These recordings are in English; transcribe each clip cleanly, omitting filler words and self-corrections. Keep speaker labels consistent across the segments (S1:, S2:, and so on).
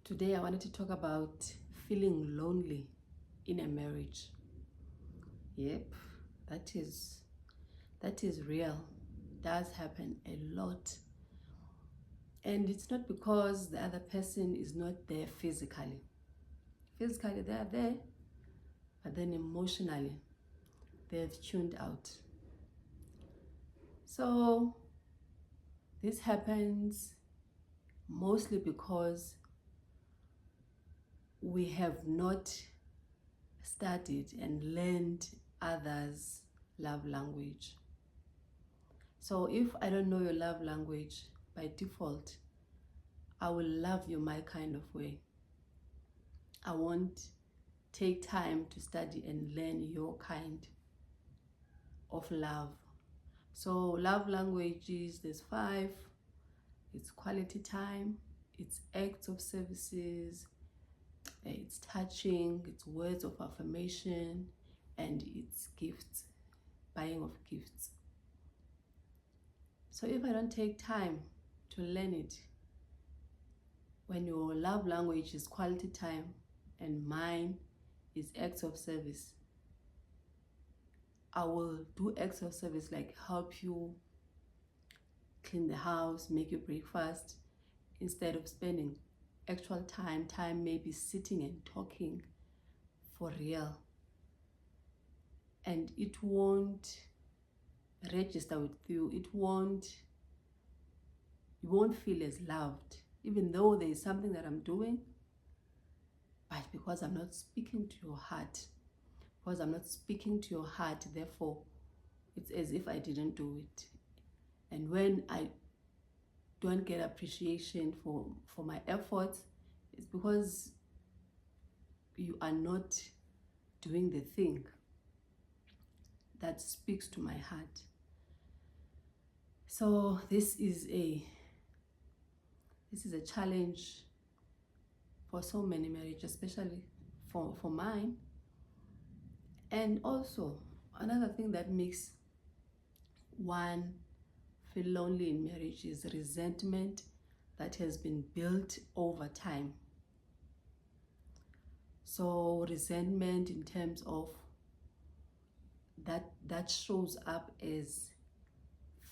S1: Today I wanted to talk about feeling lonely in a marriage. Yep, that is real. Does happen a lot. And it's not because the other person is not there physically. Physically they are there, but then emotionally they've tuned out. So this happens mostly because we have not studied and learned others' love language. So if I don't know your love language, by default, I will love you my kind of way. I won't take time to study and learn your kind of love. So love languages, there's 5. It's quality time, it's acts of services, it's touching, it's words of affirmation, and it's gifts, buying of gifts. So if I don't take time to learn it, when your love language is quality time and mine is acts of service, I will do acts of service like help you clean the house, make you breakfast, instead of spending actual time maybe sitting and talking for real. And it won't register with you. You won't feel as loved, even though there is something that I'm doing, but because I'm not speaking to your heart, therefore it's as if I didn't do it. And when I don't get appreciation for my efforts, it's because you are not doing the thing that speaks to my heart. So this is a challenge for so many marriages, especially for mine. And also another thing that makes one feel lonely in marriage is resentment that has been built over time. So resentment in terms of that shows up as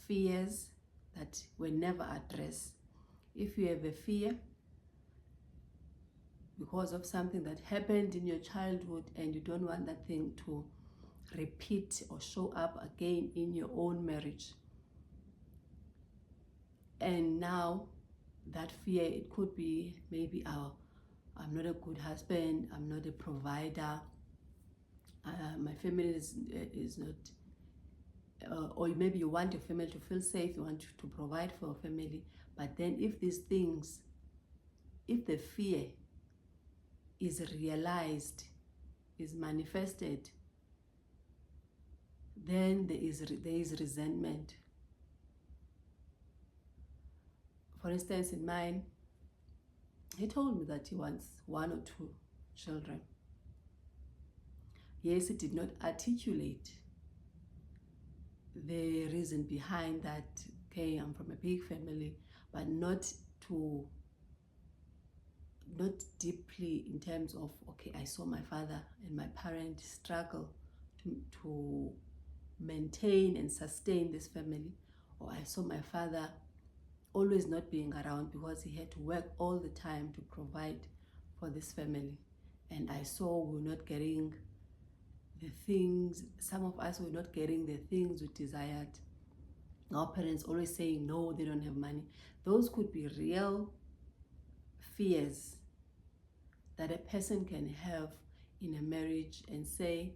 S1: fears that were never addressed. If you have a fear because of something that happened in your childhood and you don't want that thing to repeat or show up again in your own marriage, and now that fear, it could be maybe I'm not a good husband, I'm not a provider, my family is not, or maybe you want your family to feel safe, you want to provide for your family, but then if these things, if the fear is realized, is manifested, then there is resentment. For instance, in mine, he told me that he wants 1 or 2 children. Yes, he did not articulate the reason behind that. Okay, I'm from a big family, but not deeply in terms of, okay, I saw my father and my parents struggle to maintain and sustain this family, or I saw my father always not being around because he had to work all the time to provide for this family, and I saw we were not getting the things, some of us were not getting the things we desired. Our parents always saying no, they don't have money. Those could be real fears that a person can have in a marriage and say,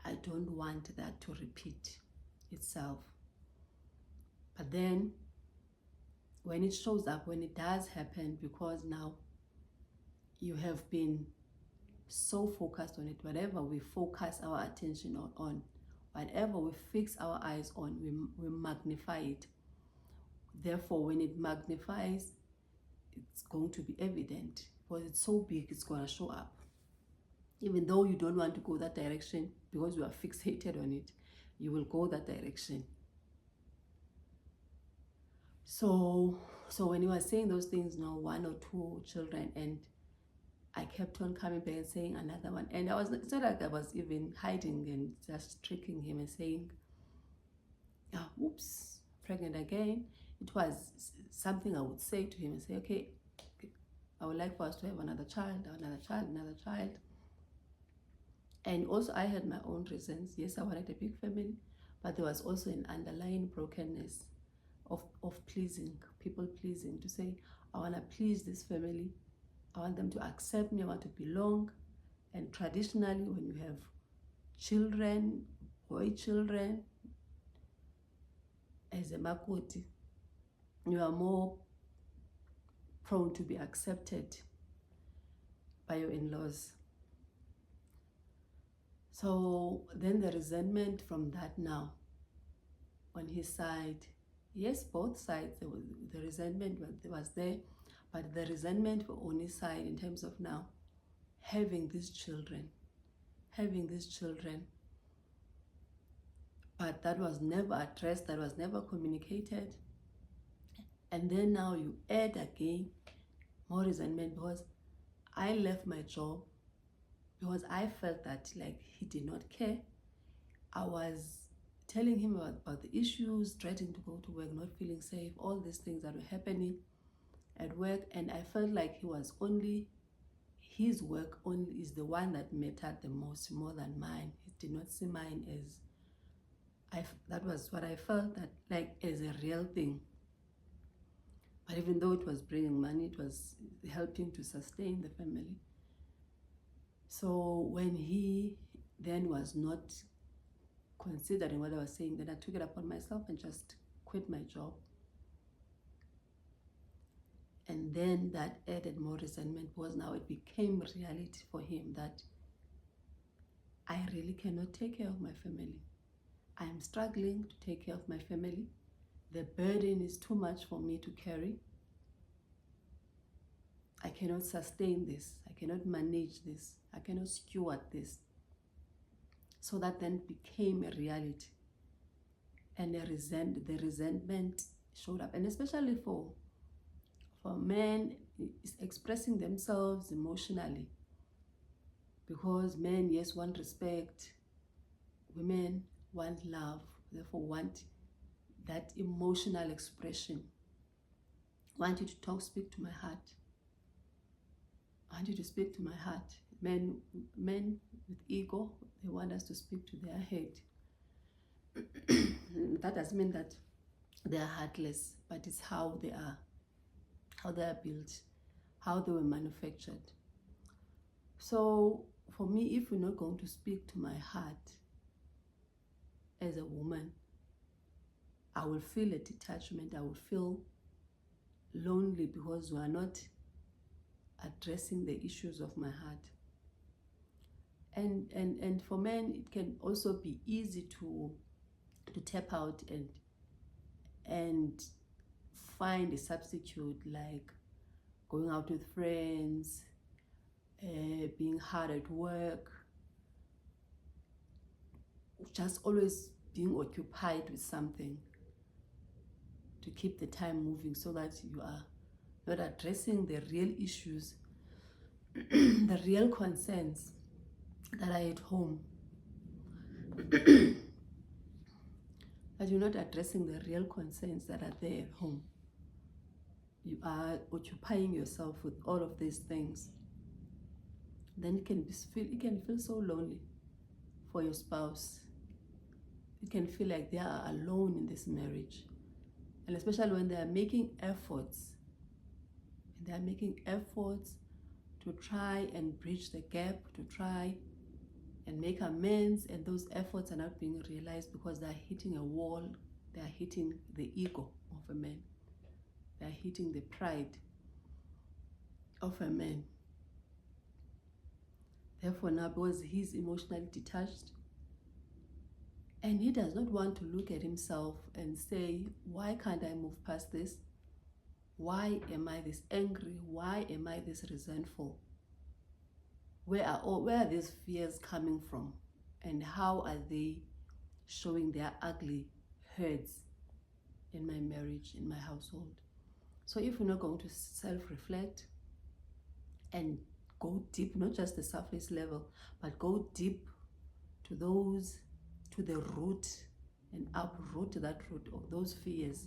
S1: I don't want that to repeat itself. But then when it shows up, when it does happen, because now you have been so focused on it, whatever we focus our attention on, whatever we fix our eyes on, we magnify it. Therefore, when it magnifies, it's going to be evident, because it's so big, it's going to show up. Even though you don't want to go that direction, because you are fixated on it, you will go that direction. So when you are saying those things now, 1 or 2 children, and I kept on coming back and saying another one. And it's not like I was even hiding and just tricking him and saying, oh, oops, pregnant again. It was something I would say to him and say, okay, I would like for us to have another child, another child, another child. And also I had my own reasons. Yes, I wanted a big family, but there was also an underlying brokenness of pleasing, people pleasing, to say, I want to please this family. I want them to accept me. I want to belong. And traditionally, when you have children, boy children, as a makoti, you are more prone to be accepted by your in-laws. So then the resentment from that now on his side, yes, both sides, the resentment was there, but the resentment on his side in terms of now having these children, but that was never addressed, that was never communicated. And then now you add again more resentment because I left my job because I felt that like he did not care. I was telling him about the issues, dreading to go to work, not feeling safe, all these things that were happening at work, and I felt like his work only is the one that mattered the most, more than mine. He did not see mine as, that was what I felt, that like as a real thing. But even though it was bringing money, it was helping to sustain the family. So when he then was not considering what I was saying, then I took it upon myself and just quit my job. And then that added more resentment because now it became reality for him that I really cannot take care of my family. I am struggling to take care of my family. The burden is too much for me to carry. I cannot sustain this. I cannot manage this. I cannot steward this. So that then became a reality. And the resentment showed up. And especially for men, is expressing themselves emotionally. Because men, yes, want respect. Women want love. Therefore want that emotional expression. Want you to speak to my heart. I want you to speak to my heart. Men with ego, they want us to speak to their head. That doesn't mean that they are heartless, but it's how they are built, how they were manufactured. So for me, if you're not going to speak to my heart as a woman, I will feel a detachment. I will feel lonely because you are not addressing the issues of my heart. And for men, it can also be easy to tap out and find a substitute, like going out with friends, being hard at work, just always being occupied with something to keep the time moving, so that you are not addressing the real issues, the real concerns that are at home. But you're not addressing the real concerns that are there at home. You are occupying yourself with all of these things. Then it can feel so lonely for your spouse. You can feel like they are alone in this marriage. And especially when they are making efforts. They are making efforts to try and bridge the gap, to try and make amends, and those efforts are not being realized because they are hitting a wall. They are hitting the ego of a man. They are hitting the pride of a man. Therefore now, because he's emotionally detached, and he does not want to look at himself and say, why can't I move past this? Why am I this angry? Why am I this resentful? Where are these fears coming from? And how are they showing their ugly heads in my marriage, in my household? So if we're not going to self-reflect and go deep, not just the surface level, but go deep to the root, and uproot that root of those fears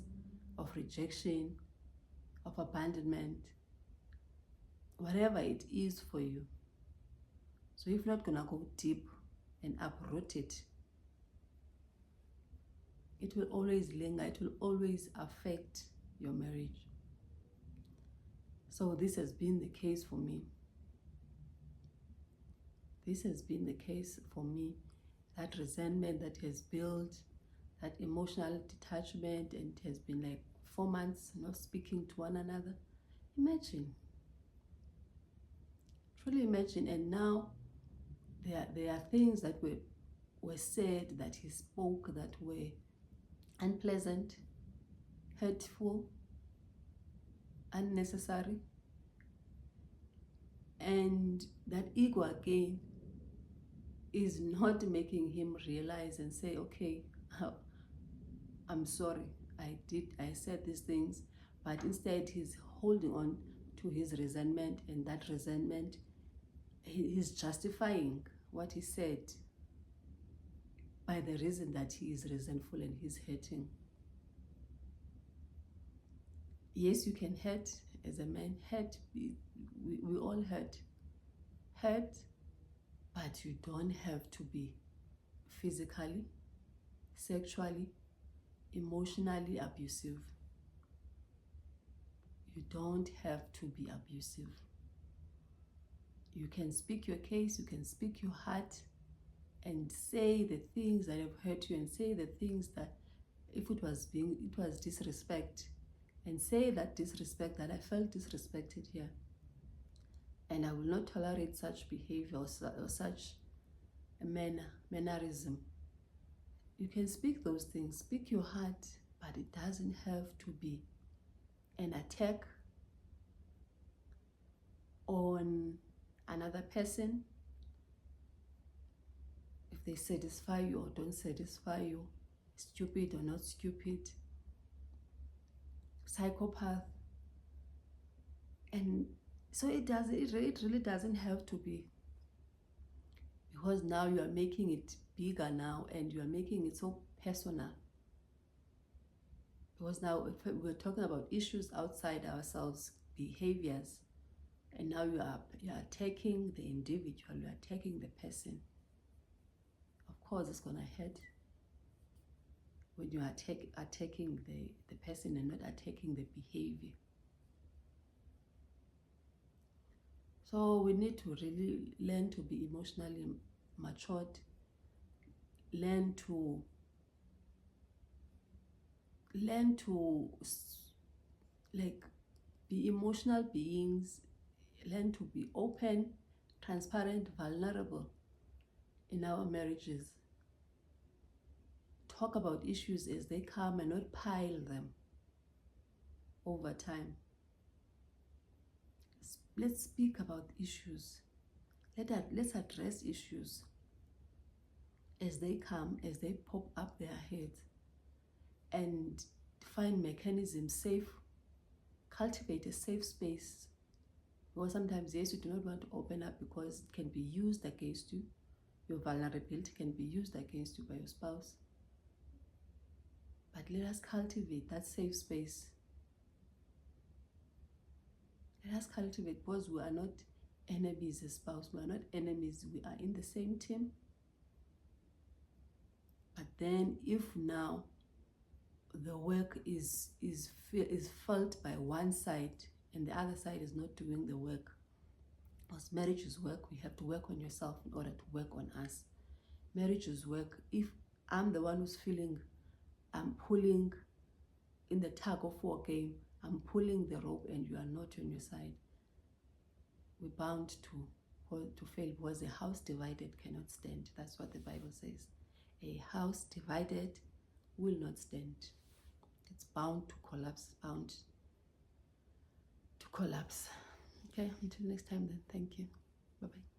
S1: of rejection, of abandonment, whatever it is for you. So if you're not gonna go deep and uproot it, it will always linger, it will always affect your marriage. So this has been the case for me. This has been the case for me. That resentment that has built, that emotional detachment, and it has been like 4 months not speaking to one another. Imagine. Truly imagine. And now there are things that were said, that he spoke, that were unpleasant, hurtful, unnecessary. And that ego again is not making him realize and say, okay, I'm sorry, I said these things, but instead he's holding on to his resentment, and that resentment, he's justifying what he said by the reason that he is resentful and he's hurting. Yes, you can hurt as a man. Hurt, we all hurt, but you don't have to be physically, sexually, emotionally abusive. You don't have to be abusive. You can speak your case, you can speak your heart, and say the things that have hurt you, and say the things that, if it was disrespect, and say that disrespect, that I felt disrespected here, and I will not tolerate such behavior or such a mannerism. You can speak those things, speak your heart, but it doesn't have to be an attack on another person. If they satisfy you or don't satisfy you, stupid or not stupid, psychopath. And so it really doesn't have to be, because now you are making it bigger now, and you are making it so personal. Because now we're talking about issues outside ourselves, behaviors, and now you are attacking the individual, you are attacking the person. Of course, it's gonna hurt when you are attacking the person and not attacking the behavior. So we need to really learn to be emotionally matured, learn to like be emotional beings, learn to be open, transparent, vulnerable in our marriages. Talk about issues as they come and not pile them over time. Let's speak about issues. Let's address issues as they come, as they pop up their heads, and find mechanisms, cultivate a safe space. Because sometimes, yes, you do not want to open up because it can be used against you. Your vulnerability can be used against you by your spouse. But let us cultivate that safe space. Let us cultivate, because we are not enemies as spouse. We are not enemies. We are in the same team. But then, if now the work is felt by one side and the other side is not doing the work, because marriage is work, we have to work on yourself in order to work on us. Marriage is work. If I'm the one who's feeling I'm pulling in the tug of war game, I'm pulling the rope and you are not on your side, we're bound to fail, because a house divided cannot stand. That's what the Bible says. A house divided will not stand. It's bound to collapse, Okay, until next time then. Thank you. Bye-bye.